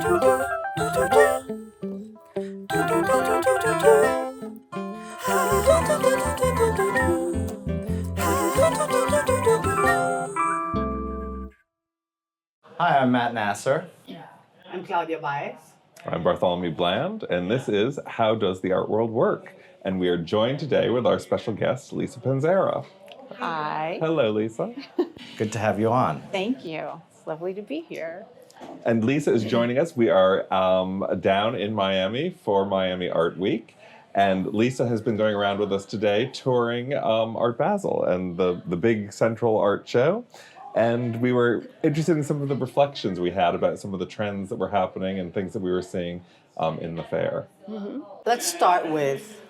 Hi, I'm Matt Nassar. I'm Claudia Baez. I'm Bartholomew Bland, and this is How Does the Art World Work? And we are joined today with our special guest, Lisa Panzera. Hi. Hello, Lisa. Good to have you on. Thank you. It's lovely to be here. And Lisa is joining us. We are down in Miami for Miami Art Week. And Lisa has been going around with us today touring Art Basel and the big central art show. And we were interested in some of the reflections we had about some of the trends that were happening and things that we were seeing in the fair. Mm-hmm. Let's start with,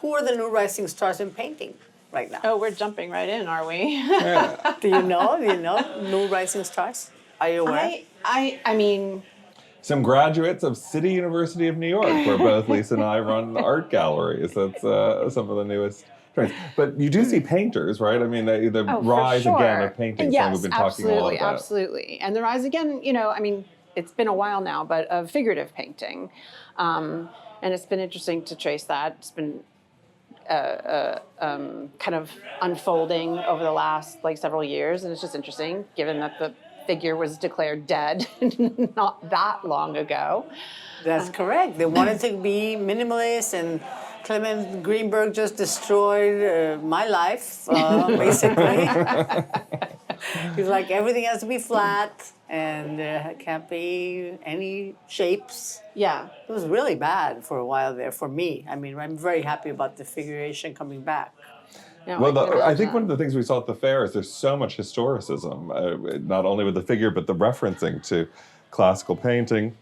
who are the new rising stars in painting right now? Oh, we're jumping right in, are we? Yeah. Do you know new rising stars? Are you aware? I mean... Some graduates of City University of New York, where both Lisa and I run art galleries. That's some of the newest trends. But you do see painters, right? I mean, the rise again of painting, yes, something we've been talking a lot about. Absolutely. And the rise again, I mean, it's been a while now, but of figurative painting. And it's been interesting to trace that. It's been kind of unfolding over the last several years. And it's just interesting, given that the figure was declared dead not that long ago. That's correct. They wanted to be minimalist, and Clement Greenberg just destroyed my life, basically. He's like, everything has to be flat, and there can't be any shapes. Yeah. It was really bad for a while there for me. I mean, I'm very happy about the figuration coming back. No, Well, I think one of the things we saw at the fair is there's so much historicism, not only with the figure, but the referencing to classical painting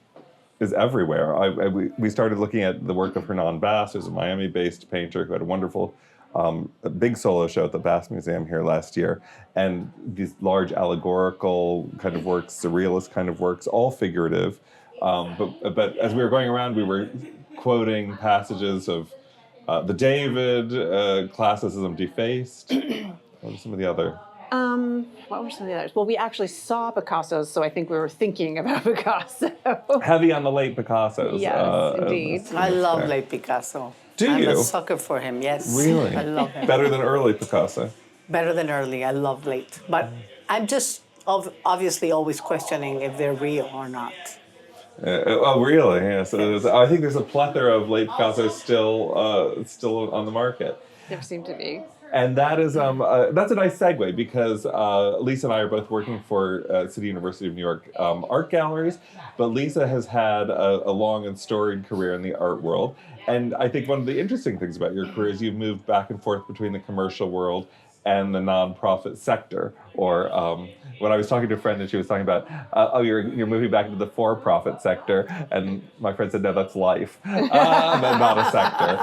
is everywhere. We started looking at the work of Hernan Bass, who's a Miami-based painter who had a wonderful big solo show at the Bass Museum here last year. And these large allegorical kind of works, surrealist kind of works, all figurative. But as we were going around, we were quoting passages of the David, classicism defaced. What are some of the other? What were some of the others? Well, we actually saw Picasso's, so I think we were thinking about Picasso. Heavy on the late Picasso's. Yes, indeed. I love late Picasso. Do you? I'm a sucker for him, yes. Really? I love him. Better than early Picasso? Better than early. I love late. But I'm just obviously always questioning if they're real or not. Oh, really? Yeah. So I think there's a plethora of late Picasso still on the market. There seem to be. And that is that's a nice segue, because Lisa and I are both working for City University of New York art galleries, but Lisa has had a long and storied career in the art world. And I think one of the interesting things about your career is you've moved back and forth between the commercial world and the nonprofit sector. Or when I was talking to a friend and she was talking about, you're moving back into the for-profit sector, and my friend said, no, that's life, but not a sector.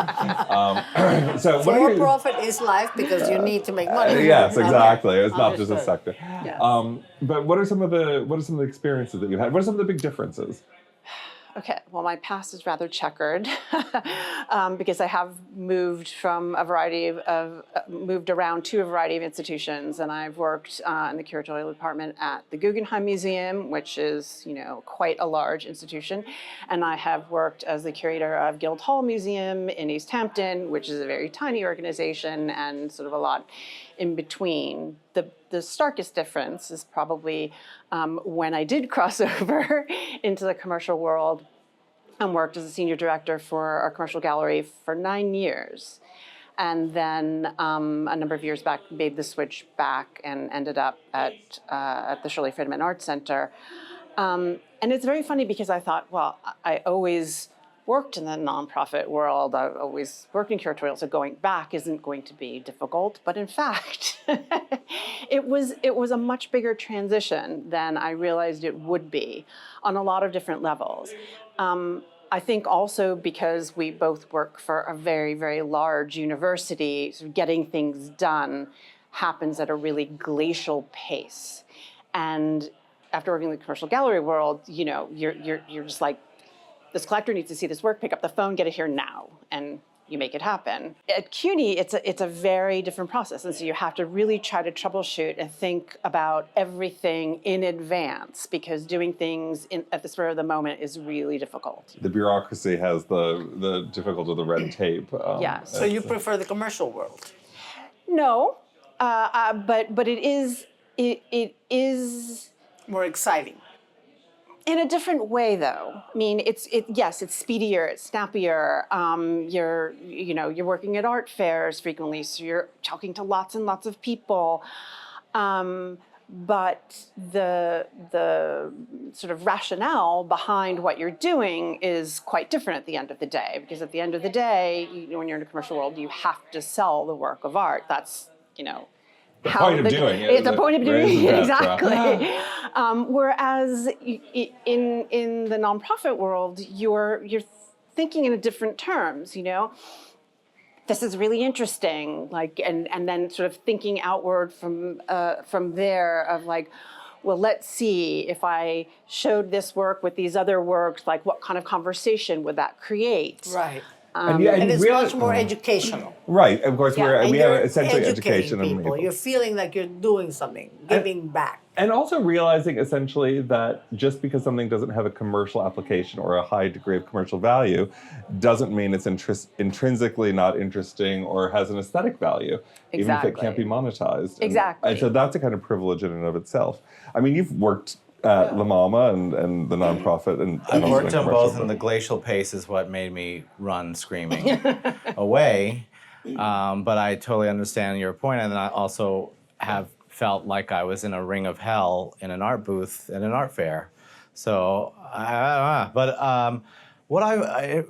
So For-profit is life because you need to make money. Yes, exactly. Okay. It's not just a sector. Yes. But what are some of the experiences that you've had? What are some of the big differences? Okay, well, my past is rather checkered because I have moved around to a variety of institutions, and I've worked in the curatorial department at the Guggenheim Museum, which is, quite a large institution, and I have worked as the curator of Guildhall Museum in East Hampton, which is a very tiny organization, and sort of a lot in between. The starkest difference is probably when I did cross over into the commercial world and worked as a senior director for our commercial gallery for 9 years. And then a number of years back, made the switch back and ended up at the Shirley Friedman Art Center. And it's very funny because I thought, well, I always worked in the nonprofit world. I always worked in curatorial, so going back isn't going to be difficult. But in fact, it was a much bigger transition than I realized it would be on a lot of different levels. I think also because we both work for a very, very large university, so getting things done happens at a really glacial pace. And after working in the commercial gallery world, you're just like, this collector needs to see this work, pick up the phone, get it here now. And you make it happen. At CUNY, it's a very different process. And so you have to really try to troubleshoot and think about everything in advance, because doing things at the spur of the moment is really difficult. The bureaucracy has the difficulty of the red tape. Yes. So you prefer the commercial world? No, but it is More exciting. in a different way, though. I mean, yes, it's speedier, it's snappier. You're working at art fairs frequently, so you're talking to lots and lots of people. But the sort of rationale behind what you're doing is quite different at the end of the day. Because at the end of the day, when you're in a commercial world, you have to sell the work of art. That's, The point of doing it. It's the point of doing it, exactly. Yeah. Whereas in the nonprofit world, you're thinking in different terms. This is really interesting, and then sort of thinking outward from there of well, let's see, if I showed this work with these other works, what kind of conversation would that create? Right. And it's much more educational. Right, of course, And we you're have essentially educating education. people. You're feeling like you're doing something, giving back. And also realizing essentially that just because something doesn't have a commercial application or a high degree of commercial value doesn't mean it's intrinsically not interesting or has an aesthetic value, even if it can't be monetized. Exactly. And so that's a kind of privilege in and of itself. I mean, you've worked at La Mama and the nonprofit. And I've also worked the on commercial both, and the glacial pace is what made me run screaming away. But I totally understand your point, and I also have felt like I was in a ring of hell in an art booth at an art fair. So, what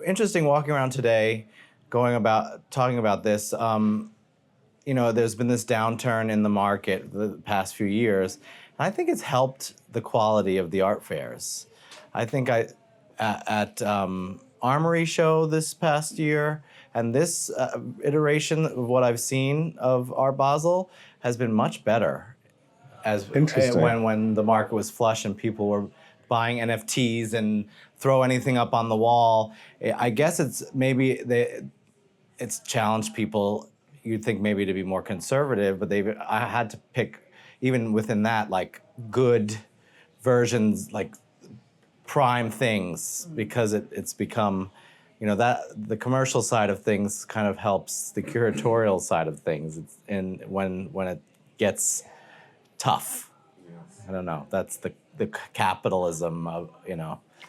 interesting walking around today, talking about this. There's been this downturn in the market the past few years. And I think it's helped the quality of the art fairs. I think at Armory Show this past year, and this iteration of what I've seen of Art Basel has been much better. When the market was flush and people were buying NFTs and throw anything up on the wall. I guess it's challenged people. You'd think maybe to be more conservative, but I had to pick, even within that, good versions, prime things, because it's become, that the commercial side of things kind of helps the curatorial side of things. When it gets tough. I don't know. That's the capitalism of,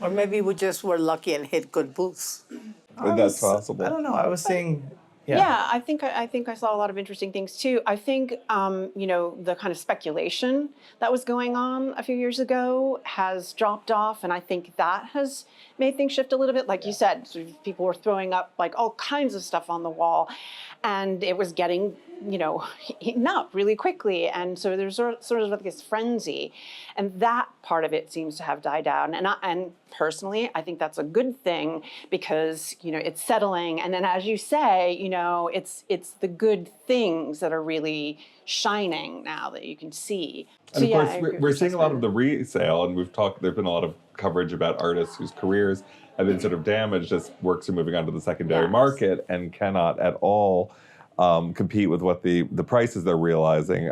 Or maybe we just were lucky and hit good booths. That's possible. I don't know. I was seeing. Yeah, I think I saw a lot of interesting things too. I think the kind of speculation that was going on a few years ago has dropped off, and I think that has made things shift a little bit. Like you said, sort of people were throwing up all kinds of stuff on the wall, and it was getting eaten up really quickly, and so there's sort of this frenzy, and that part of it seems to have died down. And personally, I think that's a good thing, because it's settling, and then as you say, it's the good things that are really shining now that you can see. And of course, we're seeing a lot of the resale, and there've been a lot of coverage about artists whose careers have been sort of damaged as works are moving on to the secondary market and cannot at all compete with what the prices they're realizing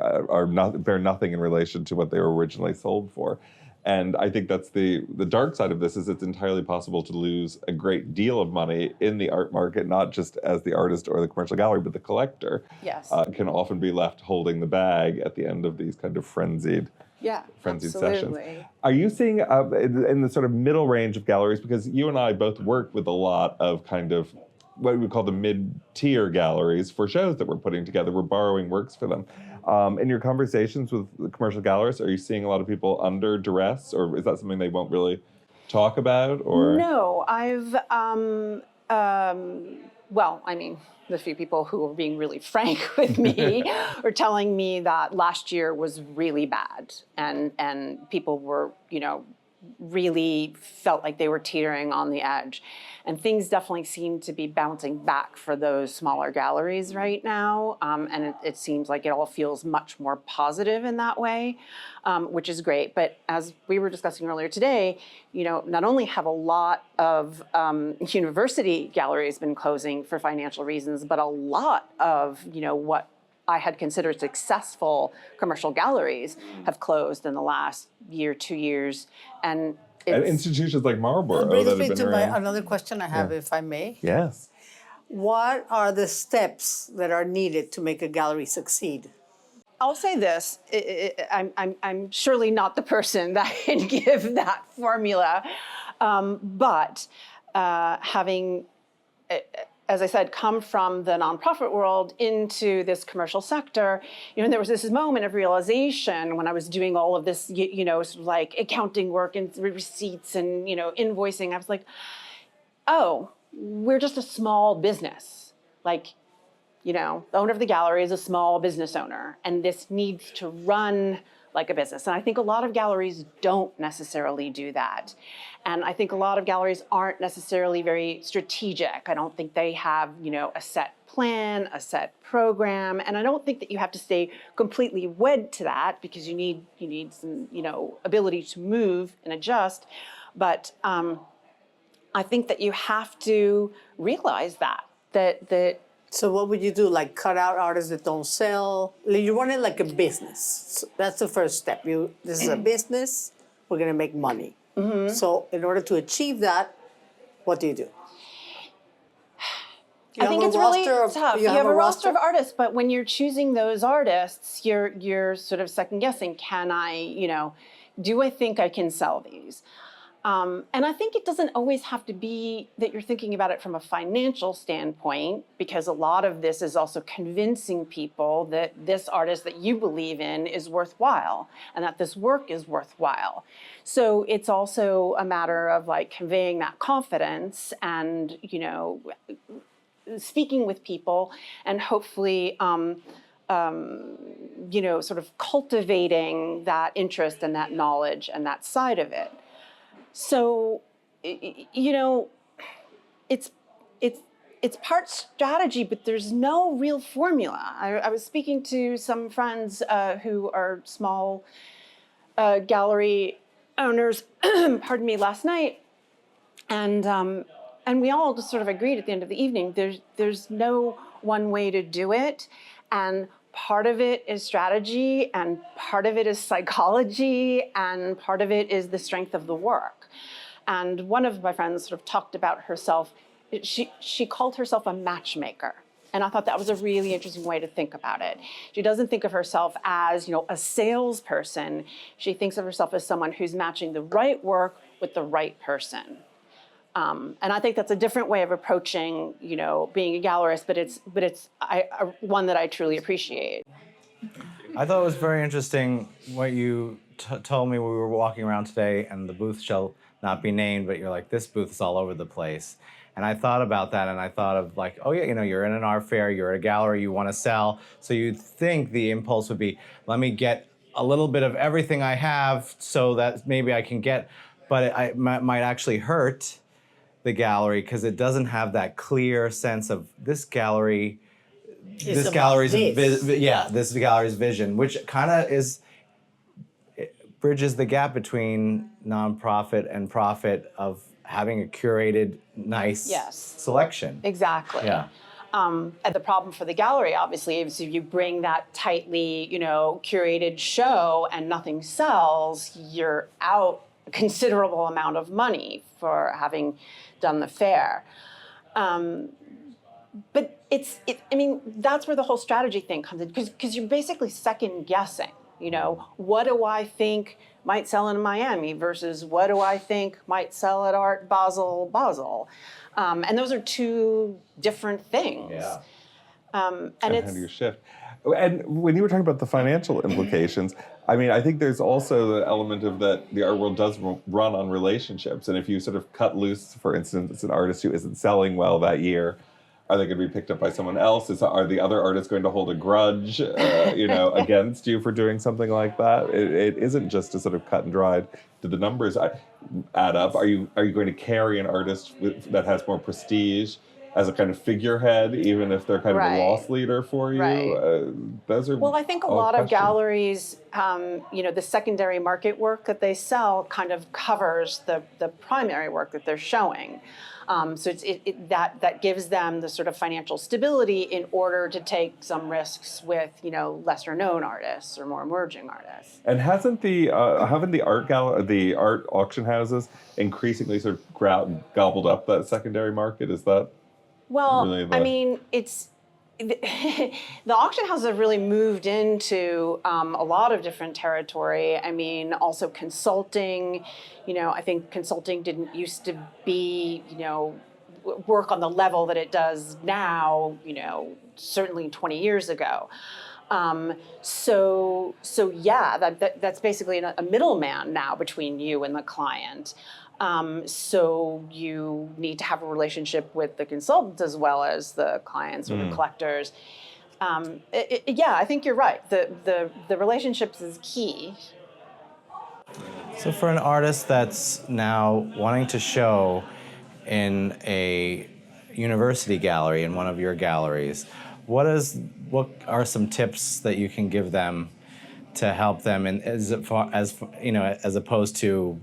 bear nothing in relation to what they were originally sold for. And I think that's the dark side of this, is it's entirely possible to lose a great deal of money in the art market, not just as the artist or the commercial gallery, but the collector can often be left holding the bag at the end of these kind of frenzied sessions. Are you seeing in the sort of middle range of galleries, because you and I both work with a lot of kind of what we call the mid-tier galleries for shows that we're putting together. We're borrowing works for them. In your conversations with the commercial gallerists, are you seeing a lot of people under duress, or is that something they won't really talk about? Or no, I've the few people who were being really frank with me were telling me that last year was really bad, and people were really felt like they were teetering on the edge. And things definitely seem to be bouncing back for those smaller galleries right now. And it seems like it all feels much more positive in that way, which is great. But as we were discussing earlier today, not only have a lot of university galleries been closing for financial reasons, but a lot of, what I had considered successful commercial galleries have closed in the last year, 2 years. And institutions like Marlborough Brings that me have to been around. another question I have, if I may. Yes. What are the steps that are needed to make a gallery succeed? I'll say this, I'm surely not the person that can give that formula, but having, as I said, come from the nonprofit world into this commercial sector, there was this moment of realization when I was doing all of this, sort of like accounting work and receipts and, invoicing. I was like, oh, we're just a small business. Like, the owner of the gallery is a small business owner, and this needs to run like a business. And I think a lot of galleries don't necessarily do that. And I think a lot of galleries aren't necessarily very strategic. I don't think they have, a set plan, a set program. And I don't think that you have to stay completely wed to that, because you need some, ability to move and adjust. But I think that you have to realize that So what would you do? Like cut out artists that don't sell? You run it like a business. So that's the first step. This is a business. We're going to make money. Mm-hmm. So in order to achieve that, what do you do? I think it's really tough. You have a roster of artists, but when you're choosing those artists, you're sort of second guessing. Can I, do I think I can sell these? And I think it doesn't always have to be that you're thinking about it from a financial standpoint, because a lot of this is also convincing people that this artist that you believe in is worthwhile and that this work is worthwhile. So it's also a matter of like conveying that confidence and, speaking with people and hopefully, sort of cultivating that interest and that knowledge and that side of it. So, it's part strategy, but there's no real formula. I was speaking to some friends who are small gallery owners, pardon me, last night, and we all just sort of agreed at the end of the evening. There's no one way to do it, and part of it is strategy, and part of it is psychology, and part of it is the strength of the work. And one of my friends sort of talked about herself. She called herself a matchmaker. And I thought that was a really interesting way to think about it. She doesn't think of herself as, a salesperson. She thinks of herself as someone who's matching the right work with the right person. And I think that's a different way of approaching, being a gallerist, but it's one that I truly appreciate. I thought it was very interesting what you told me when we were walking around today, and the booth shall not be named, but you're like, this booth is all over the place. And I thought about that, and I thought of like, oh yeah, you're in an art fair, you're at a gallery, you want to sell. So you'd think the impulse would be, let me get a little bit of everything I have so that maybe I can get, but it might actually hurt the gallery because it doesn't have that clear sense of this gallery's vision, which kind of bridges the gap between nonprofit and profit of having a curated, nice selection. Exactly. Yeah. And the problem for the gallery, obviously, is if you bring that tightly, curated show and nothing sells, you're out a considerable amount of money for having done the fair. But that's where the whole strategy thing comes in, because you're basically second guessing. What do I think might sell in Miami versus what do I think might sell at Art Basel. And those are two different things. Yeah. And how it's, do you shift? And when you were talking about the financial implications, I think there's also the element of that the art world does run on relationships. And if you sort of cut loose, for instance, an artist who isn't selling well that year, Are they going to be picked up by someone else? Are the other artists going to hold a grudge, against you for doing something like that? It isn't just a sort of cut and dried. Do the numbers add up? Are you going to carry an artist that has more prestige as a kind of figurehead, even if they're kind of a loss leader for you? Right. Those are Well, I think a lot of galleries, the secondary market work that they sell kind of covers the primary work that they're showing. So that gives them the sort of financial stability in order to take some risks with lesser known artists or more emerging artists. And haven't the art auction houses increasingly sort of gobbled up that secondary market? Is that really I mean, the auction houses have really moved into a lot of different territory. I mean, also consulting. I think consulting didn't used to be, work on the level that it does now. Certainly 20 years ago. So yeah, that's basically a middleman now between you and the client. So you need to have a relationship with the consultants as well as the clients or the collectors. I think you're right. The relationships is key. So for an artist that's now wanting to show in a university gallery, in one of your galleries, what are some tips that you can give them to help them, and as opposed to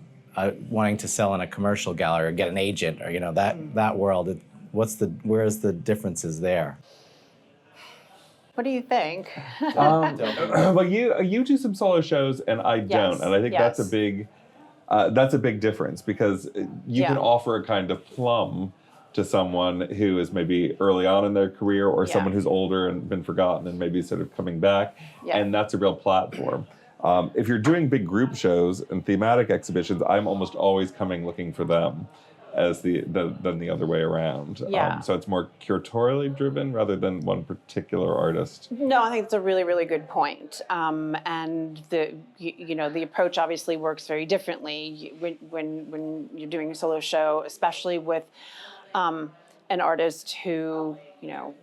wanting to sell in a commercial gallery or get an agent or that world? Where's the differences there? What do you think? Well, you do some solo shows and I don't, and I think that's a big difference, because you can offer a kind of plum to someone who is maybe early on in their career, or someone who's older and been forgotten and maybe sort of coming back, and that's a real platform. If you're doing big group shows and thematic exhibitions, I'm almost always looking for them as than the other way around. So it's more curatorially driven rather than one particular artist. No, I think it's a really, really good point. And the approach obviously works very differently when you're doing a solo show, especially with an artist who,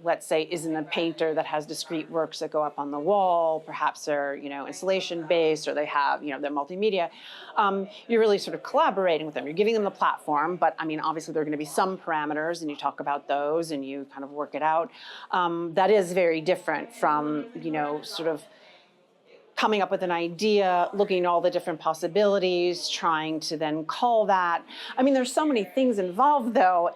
let's say isn't a painter that has discrete works that go up on the wall. Perhaps they're, installation based, or they have, they're multimedia. You're really sort of collaborating with them. You're giving them the platform, but I mean, obviously there are going to be some parameters, and you talk about those and you kind of work it out. That is very different from, sort of coming up with an idea, looking at all the different possibilities, trying to then call that. I mean, there's so many things involved, though.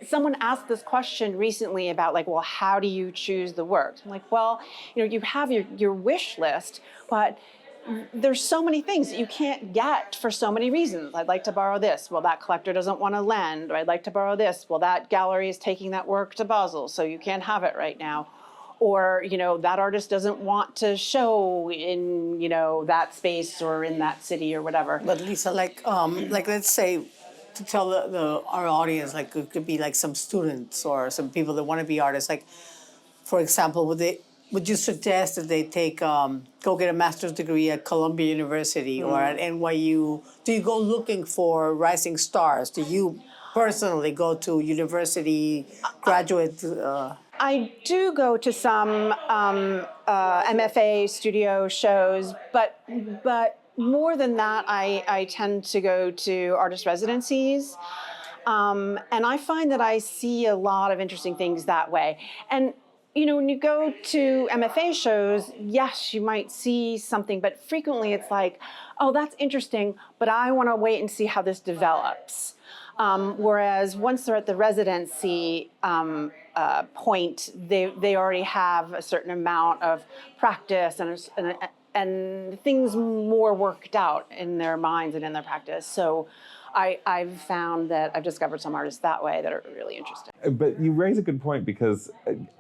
Someone asked this question recently about, well, how do you choose the works? I'm like, well, you have your wish list, but there's so many things that you can't get for so many reasons. I'd like to borrow this. Well, that collector doesn't want to lend. Or I'd like to borrow this. Well, that gallery is taking that work to Basel, so you can't have it right now. Or, that artist doesn't want to show in, that space or in that city or whatever. But Lisa, let's say, to tell our audience, it could be some students or some people that want to be artists. For example, would you suggest that they take go get a master's degree at Columbia University or at NYU? Do you go looking for rising stars? Do you personally go to university graduate? I do go to some MFA studio shows, but more than that, I tend to go to artist residencies. And I find that I see a lot of interesting things that way. And, when you go to MFA shows, yes, you might see something, but frequently it's like, oh, that's interesting, but I want to wait and see how this develops. Whereas once they're at the residency point, they already have a certain amount of practice and things more worked out in their minds and in their practice. So I've found that I've discovered some artists that way that are really interesting. But you raise a good point, because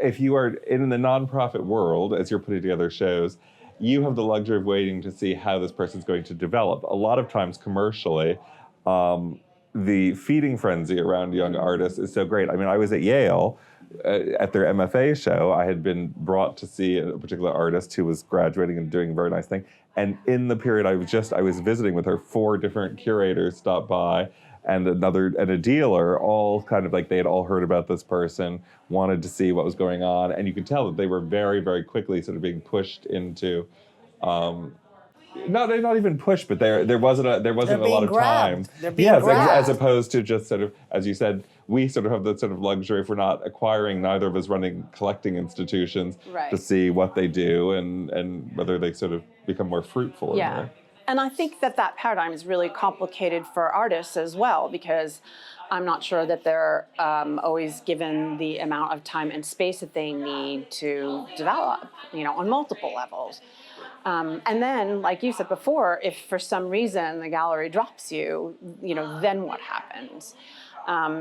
if you are in the nonprofit world, as you're putting together shows, you have the luxury of waiting to see how this person's going to develop. A lot of times commercially, the feeding frenzy around young artists is so great. I mean, I was at Yale at their MFA show. I had been brought to see a particular artist who was graduating and doing a very nice thing. And in the period I was visiting with her, 4 different curators stopped by and a dealer, all kind of like they had all heard about this person, wanted to see what was going on, and you could tell that they were very, very quickly sort of being pushed into. No, they're not even pushed, but there wasn't a lot of time. They're being Yes, grabbed. as opposed to just sort of, as you said, we sort of have the sort of luxury if we're not acquiring, neither of us running collecting institutions Right. to see what they do and whether they sort of become more fruitful. in Yeah. there. And I think that paradigm is really complicated for artists as well, because I'm not sure that they're always given the amount of time and space that they need to develop, on multiple levels. And then, like you said before, if for some reason the gallery drops you, then what happens?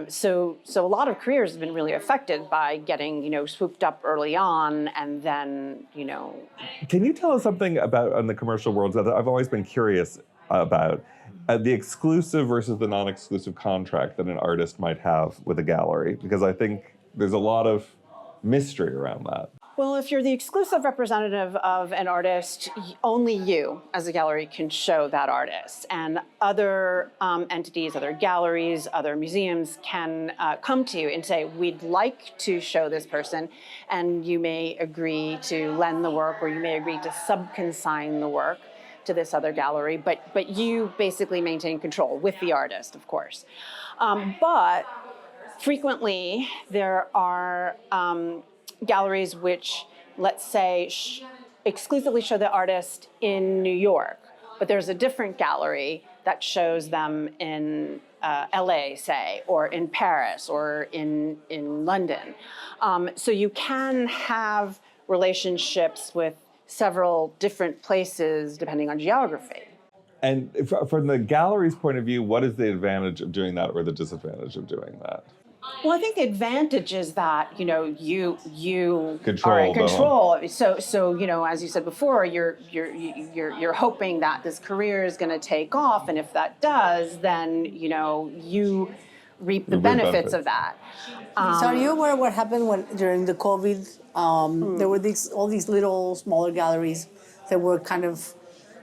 So a lot of careers have been really affected by getting, swooped up early on, and then, Can you tell us something about on the commercial world that I've always been curious about? The exclusive versus the non-exclusive contract that an artist might have with a gallery, because I think there's a lot of mystery around that. Well, if you're the exclusive representative of an artist, only you as a gallery can show that artist. And other entities, other galleries, other museums can come to you and say, we'd like to show this person, and you may agree to lend the work, or you may agree to subconsign the work to this other gallery, but you basically maintain control with the artist, of course. But frequently there are galleries which, let's say, exclusively show the artist in New York, but there's a different gallery that shows them in LA, say, or in Paris, or in London. So you can have relationships with several different places depending on geography. And from the gallery's point of view, what is the advantage of doing that or the disadvantage of doing that? Well, I think the advantage is that, you Control are in the control. So as you said before, you're hoping that this career is going to take off, and if that does, then you reap the benefits of that. So are you aware of what happened during the COVID? There were all these little smaller galleries that were kind of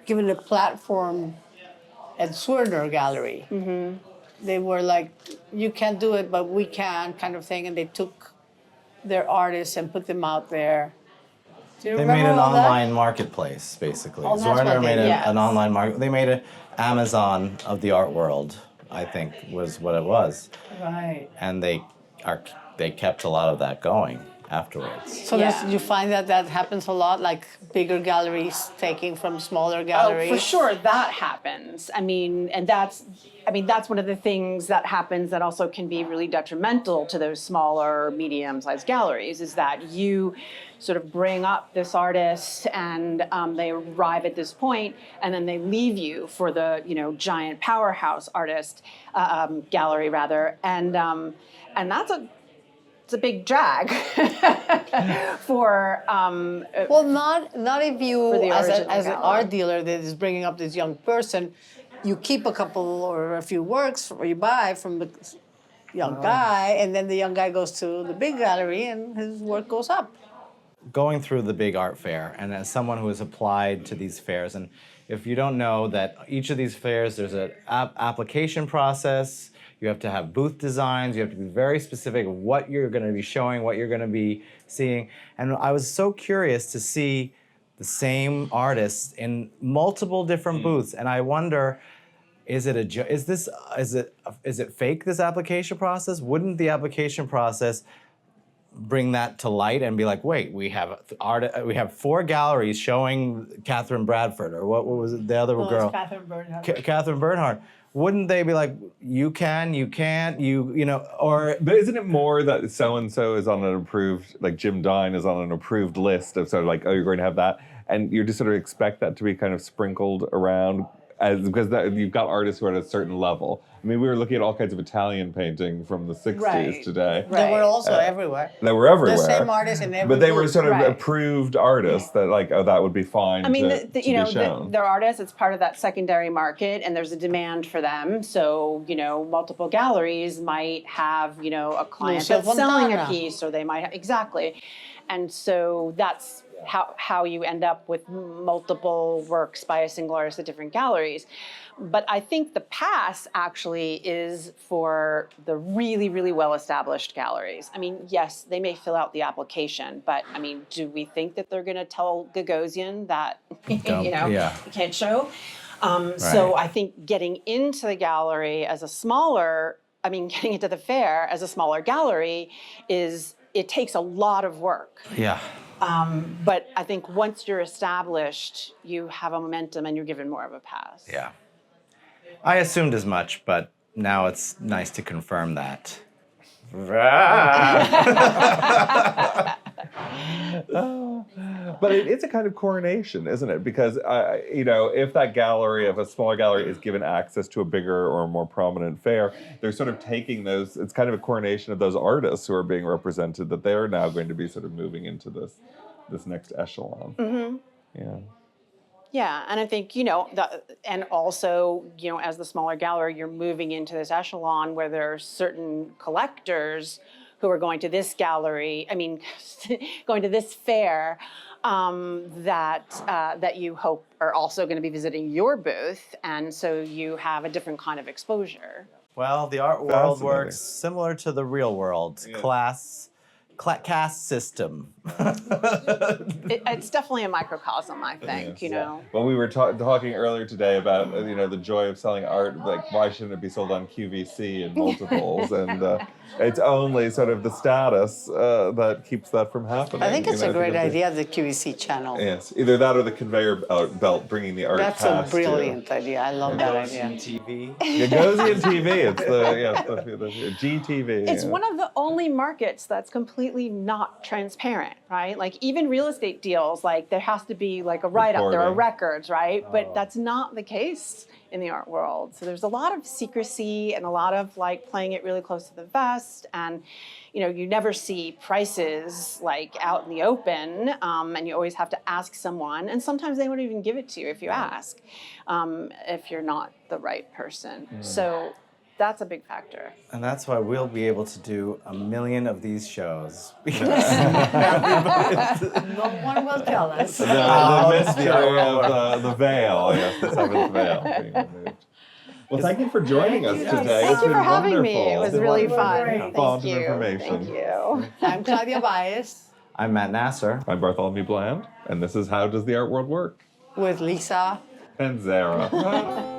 given a platform at Swerdner Gallery. Mm-hmm. They were like, you can't do it, but we can, kind of thing. And they took their artists and put them out there. Do you They remember made an all that? online marketplace, basically. Oh, that's what Zwirner they made did. an online market. They made an Amazon of the art world, I think, was what it was. Right. And they kept a lot of that going afterwards. So Yeah. you find that happens a lot, like bigger galleries taking from smaller galleries? Oh, for sure, that happens. That's one of the things that happens that also can be really detrimental to those smaller, medium-sized galleries, is that you sort of bring up this artist and they arrive at this point, and then they leave you for the giant powerhouse artist gallery rather, and it's a big drag for. Well, not if you, For the as original an gallery. art dealer that is bringing up this young person, you keep a couple or a few works, or you buy from the young guy, and then the young guy goes to the big gallery and his work goes up. Going through the big art fair, and as someone who has applied to these fairs, and if you don't know that each of these fairs, there's an application process. You have to have booth designs. You have to be very specific of what you're going to be showing, what you're going to be seeing. And I was so curious to see the same artists in multiple different booths, and I wonder, is it fake, this application process? Wouldn't the application process bring that to light and be like, wait, we have 4 galleries showing Catherine Bradford, or what was it, the other girl? It's Catherine Bernhardt. Catherine Bernhardt. Wouldn't they be like, you can, you can't, or But isn't it more that so-and-so is on an approved, like Jim Dine is on an approved list of sort of like, oh, you're going to have that, and you just sort of expect that to be kind of sprinkled around because you've got artists who are at a certain level. I mean, we were looking at all kinds of Italian painting from the 60s Right. today. They were also everywhere. They were everywhere. The same artists in every But they were booth. sort of Right. approved artists that like, oh, that would be fine I mean, to be shown. they're artists. It's part of that secondary market, and there's a demand for them. So, multiple galleries might have, a client Lucia that's selling a Fontana. piece, or they might exactly. And so that's how you end up with multiple works by a single artist at different galleries. But I think the pass actually is for the really, really well-established galleries. I mean, yes, they may fill out the application, but I mean, do we think that they're going to tell Gagosian that, you can't show? So I think getting into the gallery as a smaller, getting into the fair as a smaller gallery it takes a lot of work. Yeah. But I think once you're established, you have a momentum and you're given more of a pass. Yeah. I assumed as much, but now it's nice to confirm that. But it's a kind of coronation, isn't it? Because if that gallery, if a smaller gallery is given access to a bigger or more prominent fair, they're sort of taking those. It's kind of a coronation of those artists who are being represented. That they are now going to be sort of moving into this next echelon. Mm-hmm. Yeah. Yeah, and I think, and also, as the smaller gallery, you're moving into this echelon where there are certain collectors who are going to this gallery, going to this fair, that you hope are also going to be visiting your booth, and so you have a different kind of exposure. Well, the art world works similar to the real world. Yeah. Caste system. It's definitely a microcosm, I think, Yes. Well, we were talking earlier today about, the joy of selling art, like why shouldn't it be sold on QVC and multiples? And it's only sort of the status that keeps that from happening. I think it's a great idea, the QVC channel. Yes, either that or the conveyor belt bringing the art That's past a brilliant idea. I love that idea. TV. Gagosian TV, it's the GTV. It's one of the only markets that's completely not transparent, right? Like even real estate deals, like there has to be like a write-up, there are records, right? But that's not the case in the art world. So there's a lot of secrecy and a lot of like playing it really close to the vest, and you never see prices like out in the open, and you always have to ask someone, and sometimes they won't even give it to you if you ask, if you're not the right person. So that's a big factor. And that's why we'll be able to do 1 million of these shows. No one will tell us. The mystery of the veil, yes, the seventh veil being removed. Well, thank you for joining us today. Thank It's you been for having me. wonderful. It was It's been really wonderful. fun. Font Thank of you. information. Thank you. I'm Claudia Baez I'm Matt Nassar. I'm Bartholomew Bland, and this is How Does the Art World Work? with Lisa Panzera.